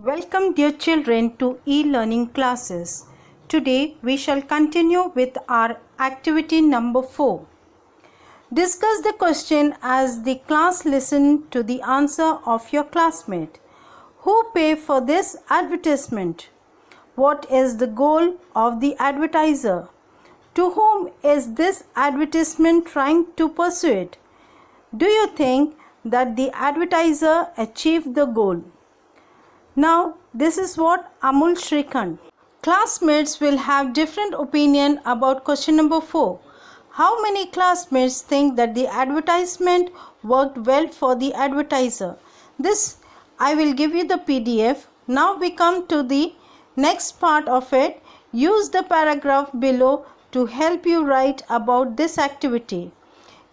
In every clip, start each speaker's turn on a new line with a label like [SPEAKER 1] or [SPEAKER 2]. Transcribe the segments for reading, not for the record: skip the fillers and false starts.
[SPEAKER 1] Welcome, dear children, to e-learning classes. Today we shall continue with our activity number 4. Discuss the question as the class listen to the answer of your classmate. Who pay for this advertisement? What is the goal of the advertiser? To whom is this advertisement trying to persuade? Do you think that the advertiser achieved the goal? Now, this is what Amul Srikhand. Classmates will have different opinion about question number 4. How many classmates think that the advertisement worked well for the advertiser? This I will give you the PDF. Now we come to the next part of it. Use the paragraph below to help you write about this activity.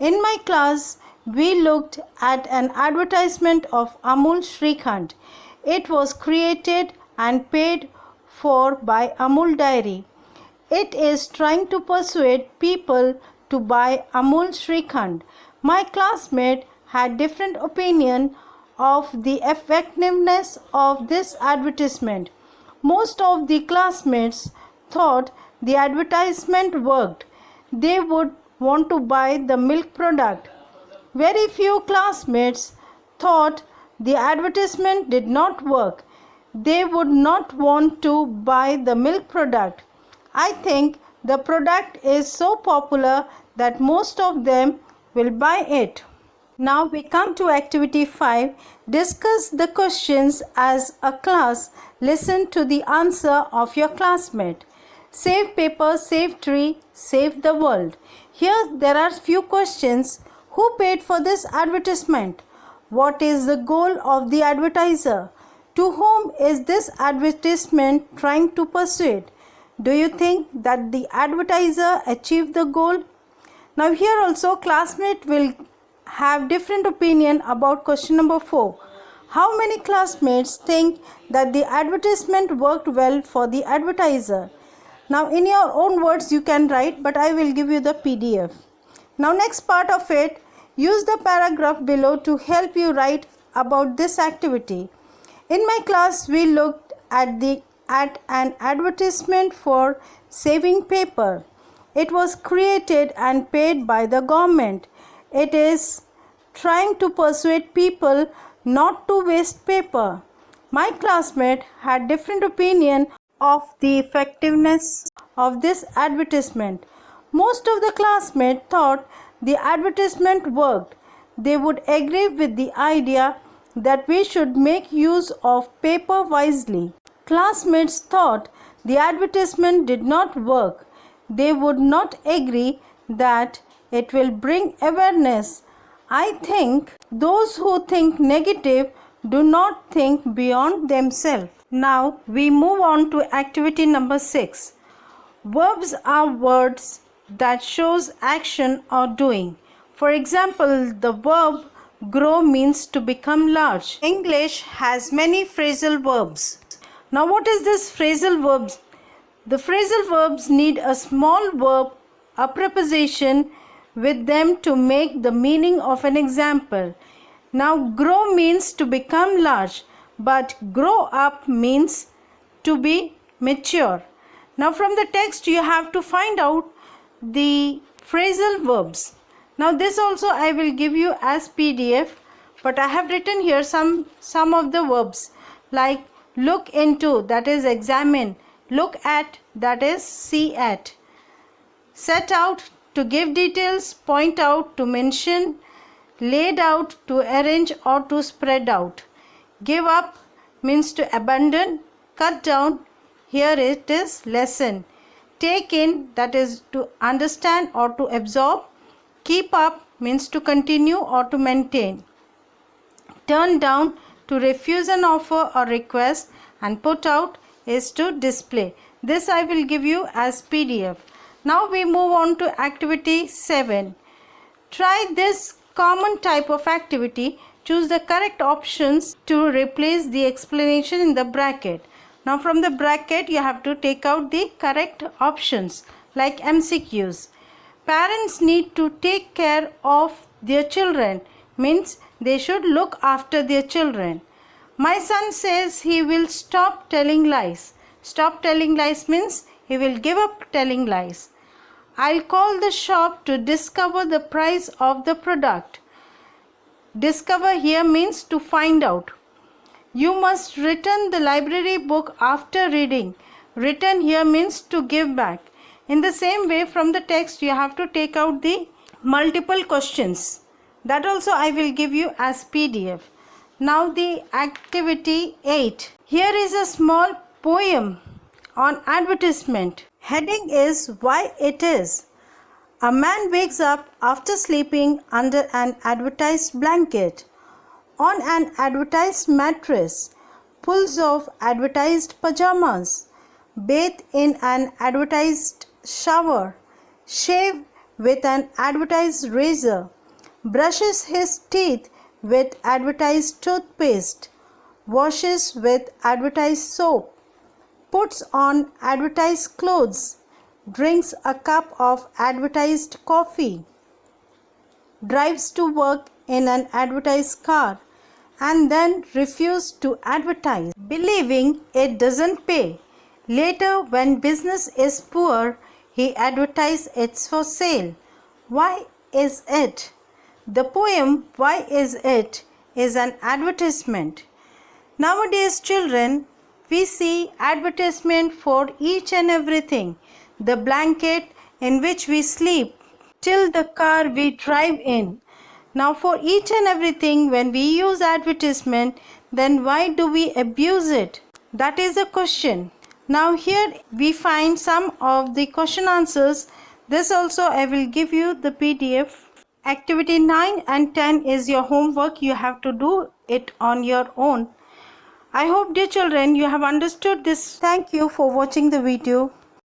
[SPEAKER 1] In my class, we looked at an advertisement of Amul Srikhand. It was created and paid for by Amul Dairy. It is trying to persuade people to buy Amul Srikhand. My classmate had different opinion of the effectiveness of this advertisement. Most of the classmates thought the advertisement worked. They would want to buy the milk product. Very few classmates thought the advertisement did not work. They would not want to buy the milk product. I think the product is so popular that most of them will buy it. Now we come to activity 5. Discuss the questions as a class. Listen to the answer of your classmate. Save paper, save tree, save the world. Here there are few questions. Who paid for this advertisement? What is the goal of the advertiser? To whom is this advertisement trying to persuade? Do you think that the advertiser achieved the goal? Now here also classmates will have different opinion about question number 4. How many classmates think that the advertisement worked well for the advertiser? Now in your own words you can write, but I will give you the PDF. Now next part of it. Use the paragraph below to help you write about this activity. In my class, we looked at an advertisement for saving paper. It was created and paid by the government. It is trying to persuade people not to waste paper. My classmate had different opinion of the effectiveness of this advertisement. Most of the classmates thought the advertisement worked. They would agree with the idea that we should make use of paper wisely. Classmates thought the advertisement did not work. They would not agree that it will bring awareness. I think those who think negative do not think beyond themselves. Now we move on to activity number 6. Verbs are words that shows action or doing. For example, the verb grow means to become large. English has many phrasal verbs. Now what is this phrasal verbs? The phrasal verbs need a small verb, a preposition with them to make the meaning of an example. Now grow means to become large, but grow up means to be mature. Now from the text you have to find out the phrasal verbs. Now this also I will give you as PDF, but I have written here some of the verbs like look into, that is examine, look at, that is see at, set out, to give details, point out, to mention, laid out, to arrange or to spread out, give up means to abandon, cut down, here it is lesson, take in, that is to understand or to absorb, keep up means to continue or to maintain, turn down to refuse an offer or request, and put out is to display. This I will give you as PDF. Now we move on to activity 7. Try this common type of activity. Choose the correct options to replace the explanation in the bracket. Now from the bracket you have to take out the correct options like MCQs. Parents need to take care of their children means they should look after their children. My son says he will stop telling lies. Stop telling lies means he will give up telling lies. I'll call the shop to discover the price of the product. Discover here means to find out. You must return the library book after reading. Return here means to give back. In the same way, from the text you have to take out the multiple questions. That also I will give you as PDF. Now the activity 8. Here is a small poem on advertisement. Heading is Why It Is. A man wakes up after sleeping under an advertised blanket, on an advertised mattress, pulls off advertised pajamas, bathe in an advertised shower, shave with an advertised razor, brushes his teeth with advertised toothpaste, washes with advertised soap, puts on advertised clothes, drinks a cup of advertised coffee, drives to work in an advertised car, and then refuses to advertise, believing it doesn't pay. Later, when business is poor, he advertises it's for sale. Why is it? The poem Why Is It is an advertisement. Nowadays, children, we see advertisement for each and everything. The blanket in which we sleep, till the car we drive in. Now for each and everything, when we use advertisement, then why do we abuse it? That is the question. Now here we find some of the question answers. This also I will give you the PDF. Activity 9 and 10 is your homework. You have to do it on your own. I hope, dear children, you have understood this. Thank you for watching the video.